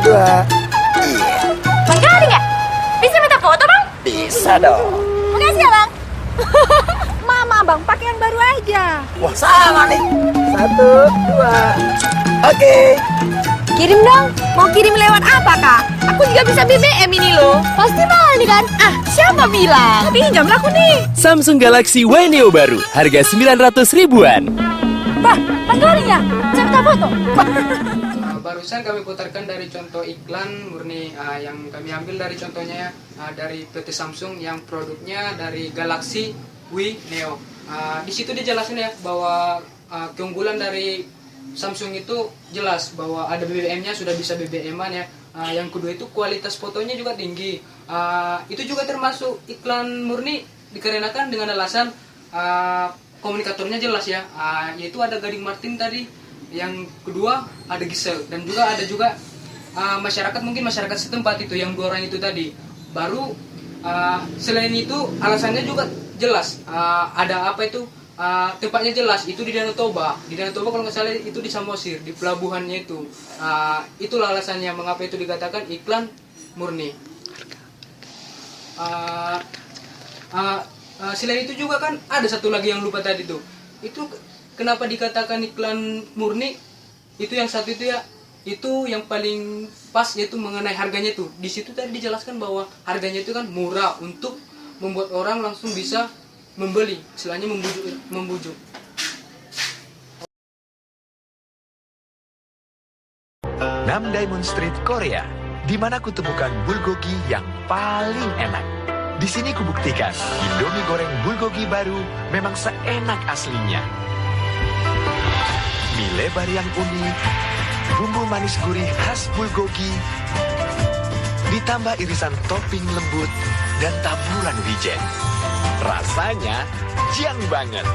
dua. Iya. Bang Gali nggak? Bisa minta foto bang? Bisa dong. Makasih ya bang. Mama bang, pakai yang baru aja. Wah sama nih. Satu, dua. Oke. Kirim dong. Mau kirim lewat apa kak? Aku juga bisa BBM ini loh. Pasti mahal nih kan? Ah, siapa bilang? Tapi nggak laku nih. Samsung Galaxy Y Neo baru, harga 900 ribuan. Bah, Bang Gali ya? Saya minta foto. Barusan kami putarkan dari contoh iklan murni yang kami ambil dari contohnya dari PT Samsung yang produknya dari Galaxy Y Neo. Di situ dijelasin ya bahwa keunggulan dari Samsung itu jelas bahwa ada BBM-nya, sudah bisa BBM-an ya. Yang kedua itu kualitas fotonya juga tinggi. Itu juga termasuk iklan murni dikarenakan dengan alasan komunikatornya jelas ya. Yaitu ada Gading Martin tadi. Yang kedua ada Gisel dan juga ada masyarakat, mungkin masyarakat setempat itu yang dua orang itu tadi. Baru selain itu alasannya juga jelas, ada apa itu tempatnya jelas, itu di Danau Toba. Di Danau Toba kalau nggak salah itu di Samosir, di pelabuhannya itu. Itulah alasannya mengapa itu dikatakan iklan murni. Selain itu juga kan ada satu lagi yang lupa tadi tuh. Itu kenapa dikatakan iklan murni? Itu yang satu itu ya, itu yang paling pas yaitu mengenai harganya itu. Di situ tadi dijelaskan bahwa harganya itu kan murah untuk membuat orang langsung bisa membeli, istilahnya membujuk. Nam Diamond Street Korea, di mana kutemukan bulgogi yang paling enak. Di sini kubuktikan Indomie goreng bulgogi baru memang seenak aslinya. Mie lebar yang unik, bumbu manis gurih khas bulgogi, ditambah irisan topping lembut dan taburan wijen. Rasanya jiang banget.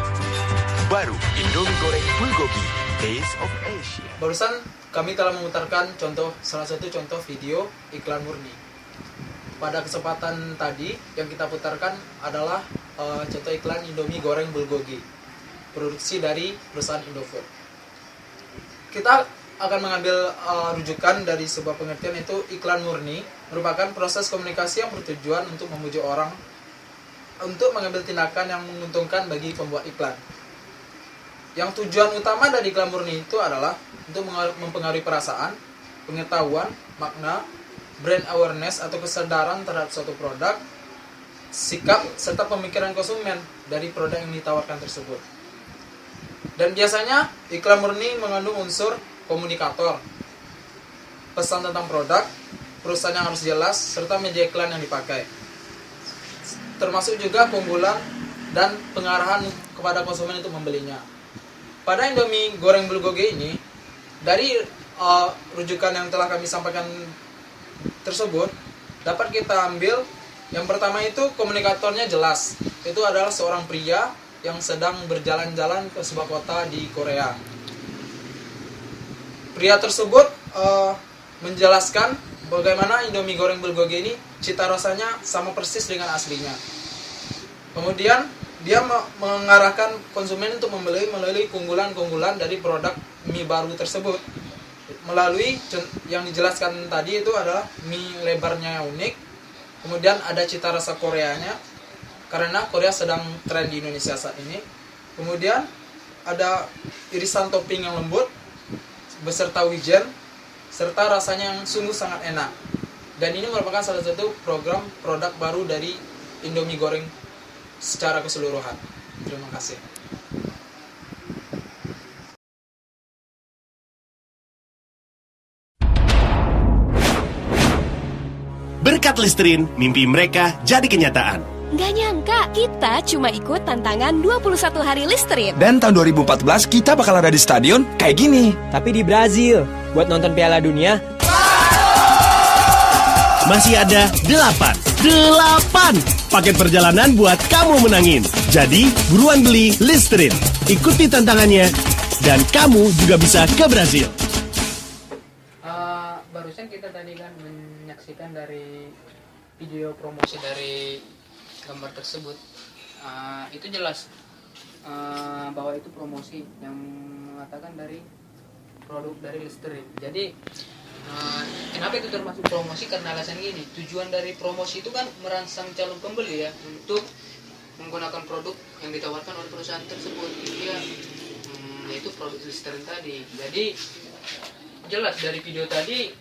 Baru Indomie goreng bulgogi, Taste of Asia. Barusan kami telah memutarkan salah satu contoh video iklan murni. Pada kesempatan tadi yang kita putarkan adalah contoh iklan Indomie goreng bulgogi, produksi dari perusahaan Indofood. Kita akan mengambil rujukan dari sebuah pengertian, itu iklan murni merupakan proses komunikasi yang bertujuan untuk memujuk orang untuk mengambil tindakan yang menguntungkan bagi pembuat iklan. Yang tujuan utama dari iklan murni itu adalah untuk mempengaruhi perasaan, pengetahuan, makna, brand awareness atau kesadaran terhadap suatu produk, sikap, serta pemikiran konsumen dari produk yang ditawarkan tersebut. Dan biasanya iklan murni mengandung unsur komunikator, pesan tentang produk, perusahaan yang harus jelas, serta media iklan yang dipakai. Termasuk juga keunggulan dan pengarahan kepada konsumen untuk membelinya. Pada Indomie goreng bulgogi ini, dari rujukan yang telah kami sampaikan tersebut, dapat kita ambil yang pertama itu komunikatornya jelas. Itu adalah seorang pria yang sedang berjalan-jalan ke sebuah kota di Korea. Pria tersebut menjelaskan bagaimana Indomie goreng bulgogi ini cita rasanya sama persis dengan aslinya. Kemudian dia mengarahkan konsumen untuk membeli melalui keunggulan-keunggulan dari produk mie baru tersebut. Melalui yang dijelaskan tadi itu adalah mie lebarnya yang unik. Kemudian ada cita rasa Koreanya, karena Korea sedang tren di Indonesia saat ini. Kemudian ada irisan topping yang lembut beserta wijen, serta rasanya yang sungguh sangat enak. Dan ini merupakan salah satu program produk baru dari Indomie goreng secara keseluruhan. Terima kasih. Berkat Listerine, mimpi mereka jadi kenyataan. Nggak nyangka, kita cuma ikut tantangan 21 hari Listerine. Dan tahun 2014 kita bakal ada di stadion kayak gini. Tapi di Brazil, buat nonton Piala Dunia. Masih ada 8 paket perjalanan buat kamu menangin. Jadi, buruan beli Listerine. Ikuti tantangannya, dan kamu juga bisa ke Brazil. Barusan kita tadi kan menyaksikan dari video promosi dari gambar tersebut. Itu jelas bahwa itu promosi yang mengatakan dari produk dari Listerine. Jadi Kenapa itu termasuk promosi? Karena alasan gini, tujuan dari promosi itu kan merangsang calon pembeli ya untuk menggunakan produk yang ditawarkan oleh perusahaan tersebut, ya, yaitu produk Listerine tadi. Jadi jelas dari video tadi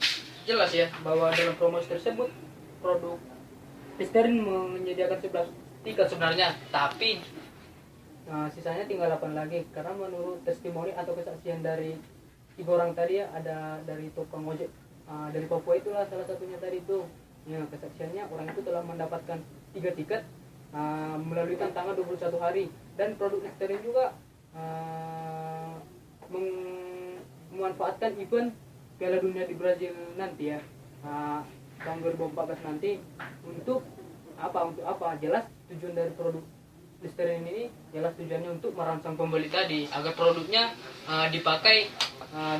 jelas ya bahwa dalam promosi tersebut produk Listerine menyediakan 11 tiket sebenarnya, tapi sisanya tinggal 8 lagi karena menurut testimoni atau kesaksian dari 3 orang tadi ya, ada dari tukang ojek dari Papua itulah salah satunya tadi itu ya, kesaksiannya orang itu telah mendapatkan 3 tiket melalui tantangan 21 hari, dan produk Listerine juga memanfaatkan event Piala Dunia di Brazil nanti ya, tahun 2014 nanti. Untuk apa jelas tujuan dari produk Listerine ini jelas tujuannya untuk merangsang pembeli tadi agar produknya dipakai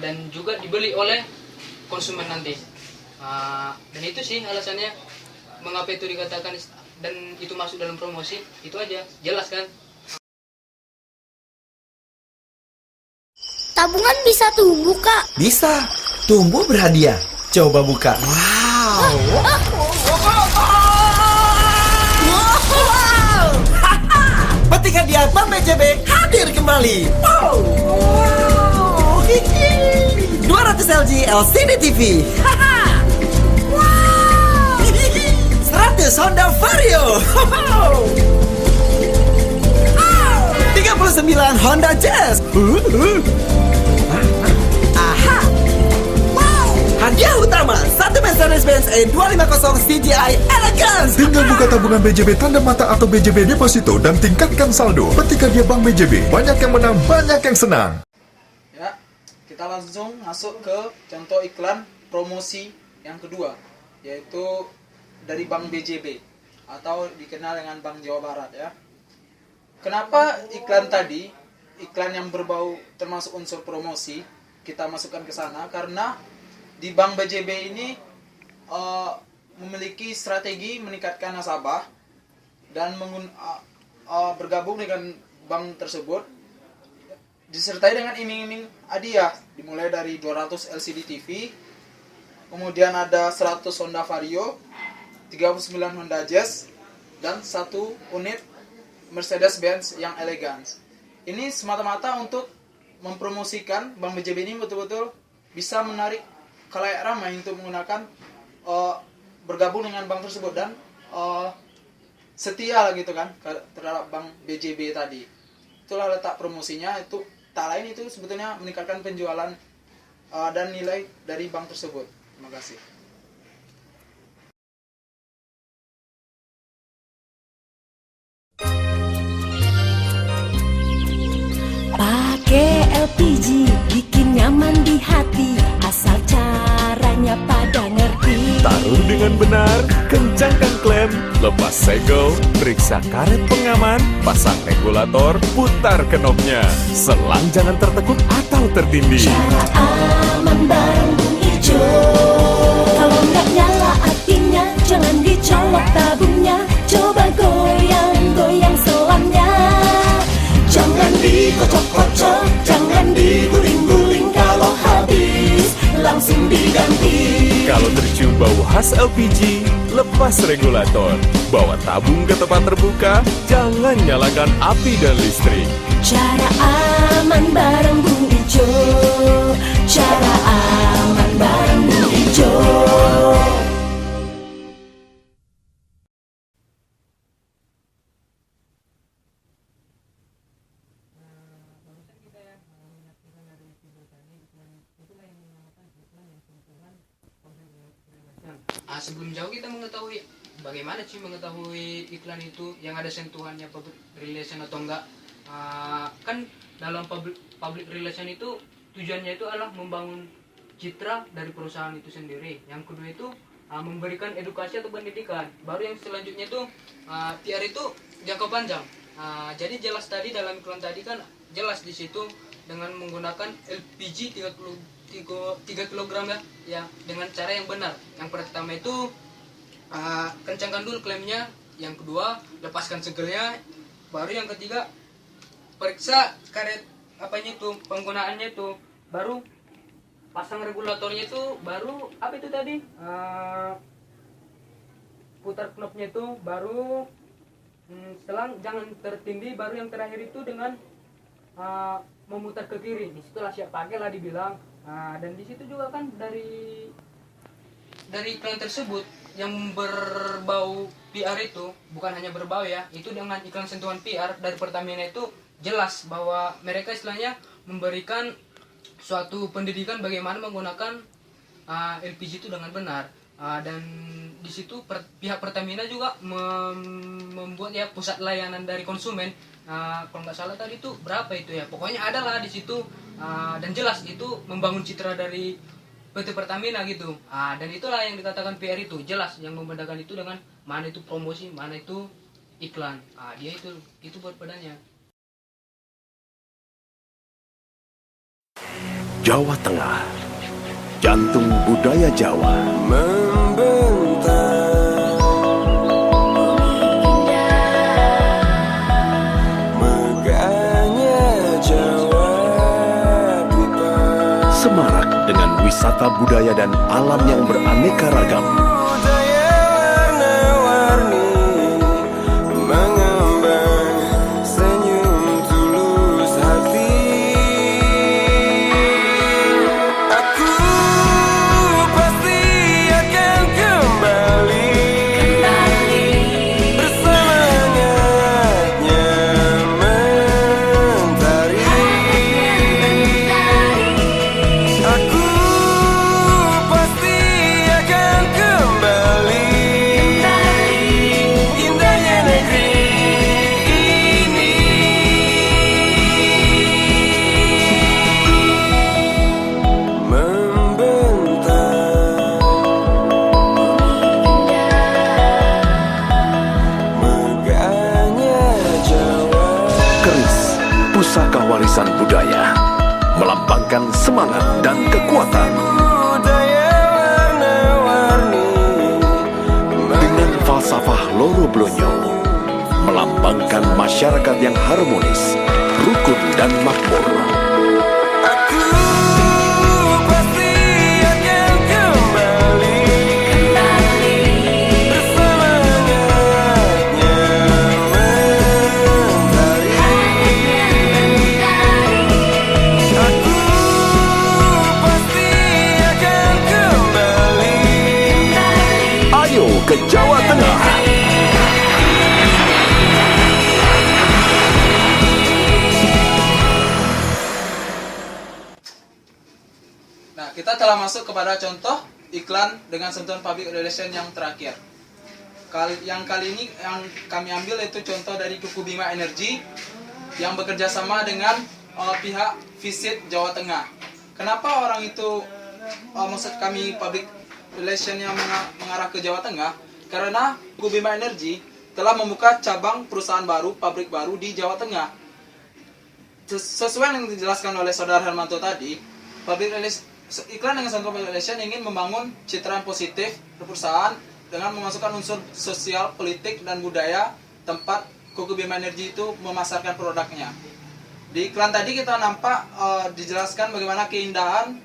dan juga dibeli oleh konsumen nanti. Dan itu sih alasannya mengapa itu dikatakan dan itu masuk dalam promosi, itu aja, jelas kan? Tabungan bisa tumbuh, Kak. Bisa. Tumbuh berhadiah. Coba buka. Wow. Petik hadiah Bank BJB hadir kembali. Wow. 200 LG LCD TV. 100 Honda Vario. 39 Honda Jazz. Aha. Wow. Hadiah utama 1 Mercedes-Benz E250 CGI Elegance. Tinggal buka tabungan BJB Tanda Mata atau BJB Deposito dan tingkatkan saldo. Ketika dia Bank BJB, banyak yang menang, banyak yang senang. Ya, kita langsung masuk ke contoh iklan promosi yang kedua, yaitu dari Bank BJB atau dikenal dengan Bank Jawa Barat ya. Kenapa iklan tadi, iklan yang berbau termasuk unsur promosi, kita masukkan ke sana? Karena di Bank BJB ini memiliki strategi meningkatkan nasabah dan bergabung dengan bank tersebut disertai dengan iming-iming hadiah, dimulai dari 200 LCD TV, kemudian ada 100 Honda Vario, 39 Honda Jazz, dan 1 unit Mercedes-Benz yang Elegance. Ini semata-mata untuk mempromosikan Bank BJB ini betul-betul bisa menarik khalayak ramai untuk menggunakan bergabung dengan bank tersebut dan setia gitu kan terhadap Bank BJB tadi. Itulah letak promosinya, itu tak lain itu sebetulnya meningkatkan penjualan dan nilai dari bank tersebut. Terima kasih. Pakai LPG bikin nyaman di hati, asal caranya pada ngerti. Taruh dengan benar, kencangkan klem, lepas segel, periksa karet pengaman, pasang regulator, putar knobnya. Selang jangan tertekuk atau tertindih. Cara aman bareng Bung Ijo. Kalau nggak nyala apinya, jangan dicolok tabungnya. Coba goyang-goyang selamnya. Jangan dikocok-kocok, jangan diguling-guling. Kalau habis, langsung diganti. Kalau tercium bau khas LPG, lepas regulator. Bawa tabung ke tempat terbuka, jangan nyalakan api dan listrik. Cara aman bareng Bung Ijo. Cara aman bareng Bung Ijo. Sebelum jauh kita mengetahui bagaimana sih mengetahui iklan itu yang ada sentuhannya public relation atau enggak. Kan dalam public relation itu tujuannya itu adalah membangun citra dari perusahaan itu sendiri. Yang kedua itu memberikan edukasi atau pendidikan. Baru yang selanjutnya itu PR itu jangka panjang. Jadi jelas tadi dalam iklan tadi kan jelas di situ dengan menggunakan LPG 3 kg ya dengan cara yang benar. Yang pertama itu kencangkan dulu klemnya, yang kedua lepaskan segelnya, baru yang ketiga periksa karet apanya itu penggunaannya itu, baru pasang regulatornya itu baru apa itu tadi? Putar knopnya itu baru selang jangan tertindih, baru yang terakhir itu dengan memutar ke kiri. Disitulah siap pakai lah dibilang. Dan di situ juga kan dari iklan tersebut yang berbau PR itu bukan hanya berbau ya, itu dengan iklan sentuhan PR dari Pertamina itu jelas bahwa mereka istilahnya memberikan suatu pendidikan bagaimana menggunakan LPG itu dengan benar. Dan di situ pihak Pertamina juga membuat ya pusat layanan dari konsumen. Kalau nggak salah tadi itu berapa itu ya, pokoknya ada lah di situ. Dan jelas itu membangun citra dari PT Pertamina gitu. Dan itulah yang dikatakan PR itu jelas, yang membedakan itu dengan mana itu promosi, mana itu iklan. Dia itu buat badannya. Jawa Tengah, jantung budaya Jawa. Semarak dengan wisata budaya dan alam yang beraneka ragam. Pusaka warisan budaya melambangkan semangat dan kekuatan. Dengan falsafah Loro Blonyo melambangkan masyarakat yang harmonis, rukun dan makmur. Ke Jawa Tengah. Nah, kita telah masuk kepada contoh iklan dengan sentuhan public relation yang terakhir. Yang kali ini yang kami ambil itu contoh dari Kuku Bima Energi yang bekerja sama dengan pihak Visit Jawa Tengah. Kenapa orang itu maksud kami public relation yang mengarah ke Jawa Tengah? Karena Kuku Bima Energi telah membuka cabang perusahaan baru, pabrik baru di Jawa Tengah. Sesuai yang dijelaskan oleh Saudara Hermanto tadi, iklan dengan sentuhan public relation ingin membangun citra positif perusahaan dengan memasukkan unsur sosial, politik, dan budaya tempat Kuku Bima Energi itu memasarkan produknya. Di iklan tadi kita nampak dijelaskan bagaimana keindahan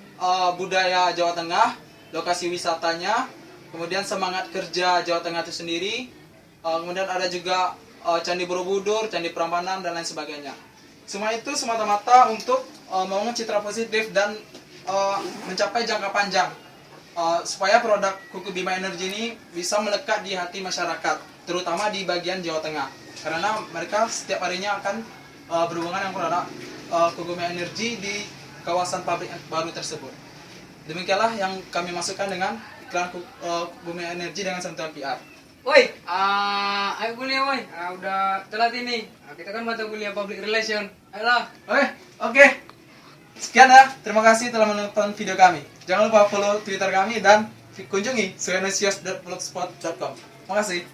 budaya Jawa Tengah, lokasi wisatanya, kemudian semangat kerja Jawa Tengah itu sendiri, kemudian ada juga Candi Borobudur, Candi Prambanan, dan lain sebagainya. Semua itu semata-mata untuk membangun citra positif dan mencapai jangka panjang, supaya produk Kuku Bima Energi ini bisa melekat di hati masyarakat, terutama di bagian Jawa Tengah, karena mereka setiap harinya akan berhubungan dengan produk Kuku Bima Energi di kawasan pabrik baru tersebut. Demikianlah yang kami masukkan dengan iklan Kuku Bima Energi dengan sentuhan PR. Woi, ayo kuliah woi. Udah telat ini. Kita kan mata kuliah public relation. Ayolah. Oke. Sekian ya. Terima kasih telah menonton video kami. Jangan lupa follow Twitter kami dan kunjungi suenosios.blogspot.com. Terima kasih.